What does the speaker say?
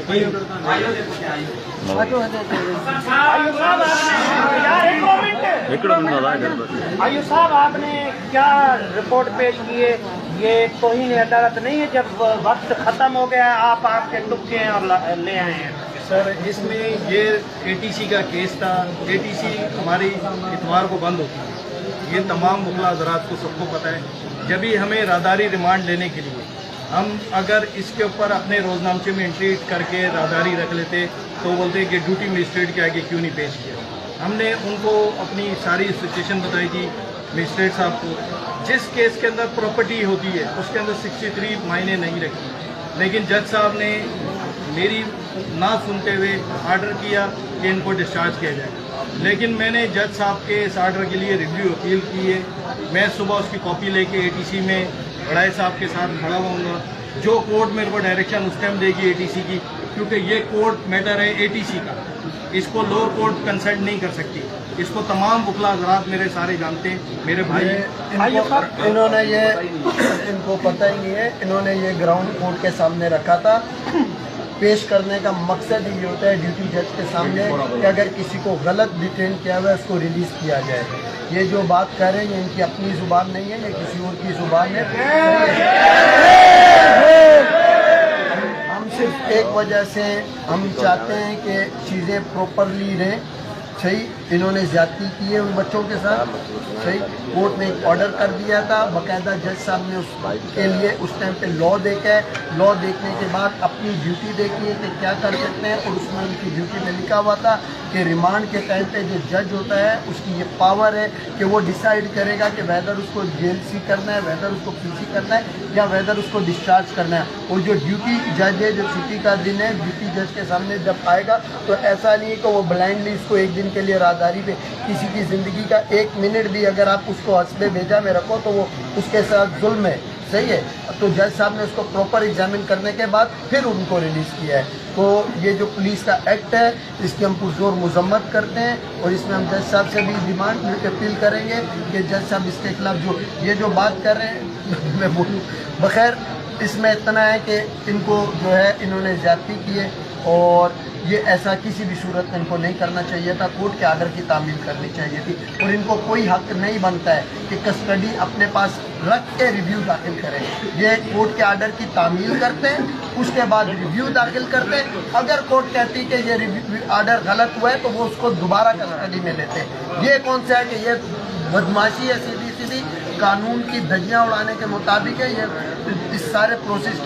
آیو صاحب آپ نے کیا رپورٹ پیش کی ہے؟ یہ توہین عدالت نہیں ہے؟ جب وقت ختم ہو گیا آپ کے ٹکے ہیں اور لے آئے ہیں. سر اس میں یہ اے ٹی سی کا کیس تھا. اے ٹی سی ہماری اتوار کو بند ہوتی ہے. یہ تمام وکلا حضرات کو سب کو پتہ ہے. جبھی ہمیں راداری ریمانڈ لینے کے لیے ہم اگر اس کے اوپر اپنے روزنامچے میں انٹری کر کے راداری رکھ لیتے تو بولتے کہ ڈیوٹی مجسٹریٹ کے آگے کیوں نہیں پیش کیا. ہم نے ان کو اپنی ساری سچویشن بتائی تھی مجسٹریٹ صاحب کو. جس کیس کے اندر پراپرٹی ہوتی ہے اس کے اندر 63 معنی نہیں رکھتی. لیکن جج صاحب نے میری نہ سنتے ہوئے آرڈر کیا کہ ان کو ڈسچارج کیا جائے. لیکن میں نے جج صاحب کے اس آرڈر کے لیے ریویو اپیل کی ہے. میں صبح اس کی کاپی لے کے اے ٹی سی میں بڑائے صاحب کے ساتھ کھڑا ہوں گا. جو کورٹ میرے کو ڈائریکشن اس ٹائم دے گی اے ٹی سی کی, کیونکہ یہ کورٹ میٹر ہے اے ٹی سی کا, اس کو لوور کورٹ کنسلٹ نہیں کر سکتی. اس کو تمام وکلا حضرات میرے سارے جانتے ہیں, میرے بھائی. انہوں نے یہ ان کو پتہ ہی نہیں ہے. انہوں نے یہ گراؤنڈ کورٹ کے سامنے رکھا تھا. پیش کرنے کا مقصد یہ ہوتا ہے ڈیوٹی جج کے سامنے کہ اگر کسی کو غلط ڈیٹین کیا ہوا ہے اس کو ریلیز کیا جائے. یہ جو بات کر رہے ہیں یہ ان کی اپنی زبان نہیں ہے, یہ کسی اور کی زبان ہے. ہم صرف ایک وجہ سے ہم چاہتے ہیں کہ چیزیں پراپرلی رہیں. صحیح, انہوں نے زیادتی کی ہے ان بچوں کے ساتھ. صحیح, کورٹ نے ایک آرڈر کر دیا تھا. باقاعدہ جج صاحب نے اس کے لیے اس ٹائم پہ لا دیکھا ہے. لا دیکھنے کے بعد اپنی ڈیوٹی دیکھی ہے کہ کیا کر سکتے ہیں, اور اس میں ان کی ڈیوٹی میں لکھا ہوا تھا کہ ریمانڈ کے ٹائم پہ جو جج ہوتا ہے اس کی یہ پاور ہے کہ وہ ڈیسائیڈ کرے گا کہ ویدر اس کو جیل سی کرنا ہے, ویدر اس کو پی سی کرنا ہے, یا ویدر اس کو ڈسچارج کرنا ہے. اور جو ڈیوٹی جج ہے, جو چھٹی کا دن ہے, ڈیوٹی جج کے سامنے جب آئے گا تو ایسا نہیں ہے کہ وہ بلائنڈلی اس کو ایک دن کے لیے راداری پہ کسی کی زندگی کا 1 منٹ بھی اگر آپ اس کو حسب بھیجا میں رکھو تو وہ اس کے ساتھ ظلم ہے. صحیح ہے, تو جج صاحب نے اس کو پراپر ایگزامن کرنے کے بعد پھر ان کو ریلیز کیا ہے. تو یہ جو پولیس کا ایکٹ ہے اس کی ہم پرزور مذمت کرتے ہیں, اور اس میں ہم جج صاحب سے بھی ڈیمانڈ اپیل کریں گے کہ جج صاحب اس کے خلاف جو یہ جو بات کر رہے ہیں میں بولوں بخیر اس میں اتنا ہے کہ ان کو جو ہے انہوں نے زیادتی کی ہے, اور یہ ایسا کسی بھی صورت میں ان کو نہیں کرنا چاہیے تھا. کورٹ کے آرڈر کی تعمیل کرنی چاہیے تھی, اور ان کو کوئی حق نہیں بنتا ہے کہ کسٹڈی اپنے پاس رکھ کے ریویو داخل کریں. یہ کورٹ کے آرڈر کی تعمیل کرتے ہیں, اس کے بعد ریویو داخل کرتے ہیں. اگر کورٹ کہتی کہ یہ آرڈر غلط ہوا ہے تو وہ اس کو دوبارہ کسٹڈی میں لیتے ہیں. یہ کون سا ہے کہ یہ بدماشی ہے, سیدھی سیدھی قانون کی دھجیاں اڑانے کے مطابق ہے. یہ اس سارے پروسیس